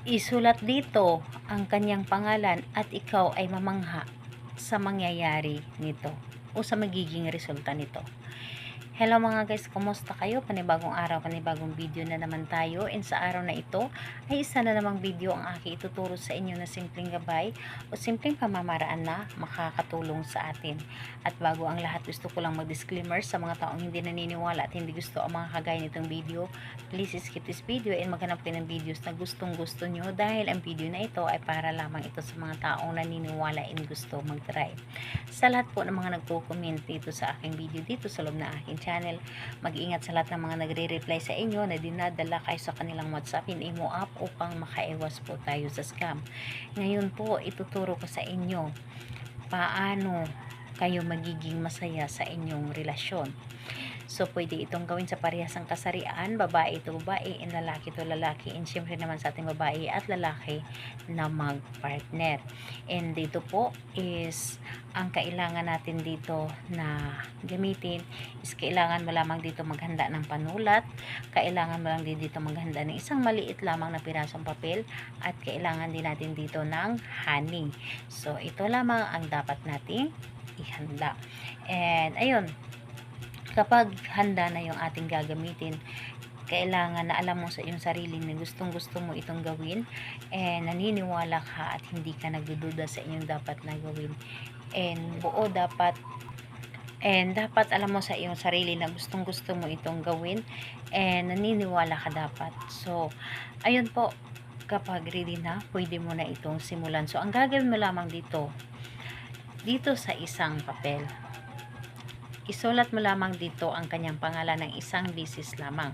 isulat dito ang kanyang pangalan at ikaw ay mamangha sa mangyayari nito o sa magiging resulta nito. Hello mga guys, kumusta kayo? Panibagong araw, panibagong video na naman tayo, and sa araw na ito ay isa na namang video ang aking ituturo sa inyo na simpleng gabay o simpleng pamamaraan na makakatulong sa atin. At bago ang lahat, gusto ko lang mag-disclaimer sa mga taong hindi naniniwala at hindi gusto ang mga kagaya nitong video. Please skip this video and maghanap kayo ng videos na gustong gusto nyo, dahil ang video na ito ay para lamang ito sa mga taong naniniwala and gusto mag-try. Sa lahat po ng mga nagko-comment dito sa aking video dito sa loob na aking channel, mag-ingat sa lahat ng mga nagre-reply sa inyo na dinadala kayo sa kanilang WhatsApp and Imo app upang makaiwas po tayo sa scam. Ngayon po, ituturo ko sa inyo paano kayo magiging masaya sa inyong relasyon. So, pwede itong gawin sa parehasang kasarian, babae ito babae, and lalaki ito lalaki, and syempre naman sa ating babae at lalaki na mag-partner. And dito po is, ang kailangan natin dito na gamitin is kailangan mo lamang dito maghanda ng panulat, kailangan mo lang din dito maghanda ng isang maliit lamang na pirasong papel, at kailangan din natin dito ng honey. So, ito lamang ang dapat nating ihanda. And ayun, kapag handa na yung ating gagamitin, kailangan na alam mo sa iyong sarili na gustong gusto mo itong gawin, and naniniwala ka at hindi ka nagdududa sa inyong dapat na gawin, and buo dapat, and dapat alam mo sa iyong sarili na gustong gusto mo itong gawin, and naniniwala ka dapat. So ayun po, kapag ready na, pwede mo na itong simulan. So ang gagawin mo lamang dito sa isang papel, isulat mo lamang dito ang kanyang pangalan ng isang beses lamang.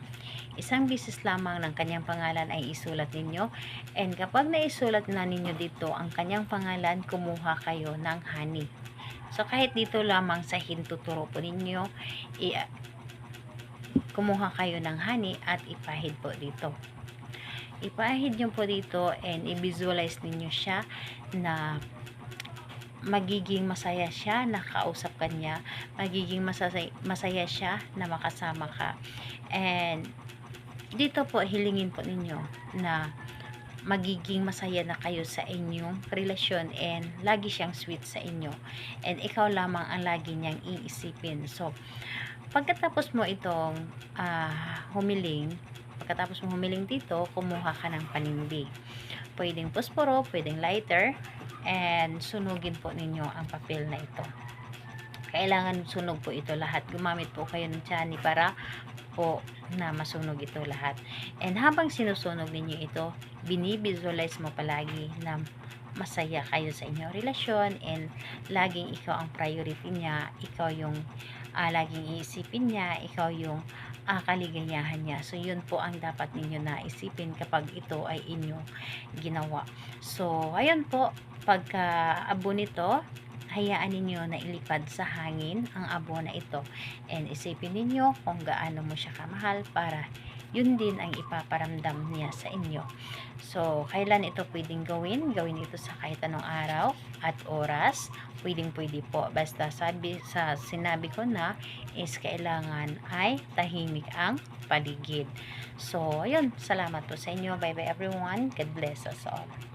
Isang beses lamang ng kanyang pangalan ay isulat ninyo. And kapag naisulat na ninyo dito ang kanyang pangalan, kumuha kayo ng honey. So kahit dito lamang sa hintuturo po ninyo, kumuha kayo ng honey at ipahid po dito. Ipahid nyo po dito and i-visualize ninyo siya na magiging masaya siya na kausap ka niya, magiging masaya siya na makasama ka. And dito po, hilingin po ninyo na magiging masaya na kayo sa inyong relasyon, and lagi siyang sweet sa inyo, and ikaw lamang ang lagi niyang iisipin. So pagkatapos mo itong pagkatapos mo humiling dito, kumuha ka ng panimbi. Pwedeng posporo, pwedeng lighter, and sunugin po ninyo ang papel na ito. Kailangan sunog po ito lahat. Gumamit po kayo ng tiyan para po na masunog ito lahat. And habang sinusunog ninyo ito, binivisualize mo palagi na masaya kayo sa inyong relasyon, and laging ikaw ang priority niya, ikaw yung laging iisipin niya, ikaw yung kaligayahan niya. So yun po ang dapat ninyo na isipin kapag ito ay inyong ginawa. So ayun po, pagka abo nito, hayaan ninyo na ilipad sa hangin ang abo na ito, and isipin ninyo kung gaano mo siya kamahal para yun din ang ipaparamdam niya sa inyo. So kailan ito pwedeng gawin? Gawin ito sa kahit anong araw at oras, pwede po, basta sinabi ko na is kailangan ay tahimik ang paligid. So ayun, salamat po sa inyo. Bye bye everyone, God bless us all.